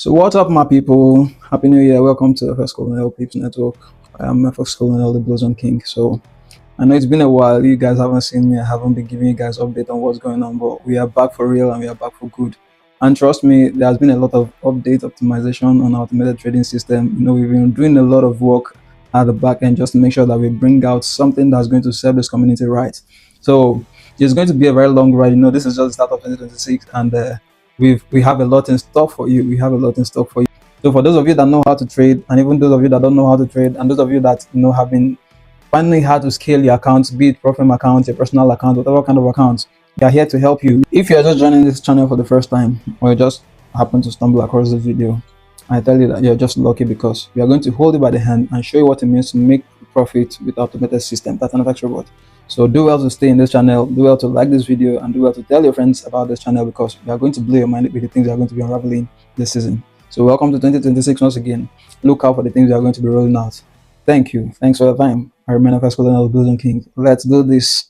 So what's up, my people? Happy New Year! Welcome to the First Colonel Peeps Network. I am my first Colonel, the Blossom King. So I know it's been a while. You guys haven't seen me. I haven't been giving you guys update on what's going on, but we are back for real and we are back for good. And trust me, there has been a lot of update optimization on our automated trading system. We've been doing a lot of work at the back end just to make sure that we bring out something that's going to serve this community right. So it's going to be a very long ride. This is just the start of 2026, and we have a lot in stock for you. We have a lot in stock for you. So for those of you that know how to trade, and even those of you that don't know how to trade, and those of you that have been finding how to scale your accounts, be it profit account, your personal account, whatever kind of account, we are here to help you. If you're just joining this channel for the first time, or you just happen to stumble across this video, I tell you that you're just lucky, because we are going to hold you by the hand and show you what it means to make profit with automated system, that's an FX robot. So do well to stay in this channel, do well to like this video, and do well to tell your friends about this channel, because we are going to blow your mind with the things we are going to be unraveling this season. So welcome to 2026 once again. Look out for the things we are going to be rolling out. Thank you. Thanks for your time. I remain a First Colonel Blossom King. Let's do this.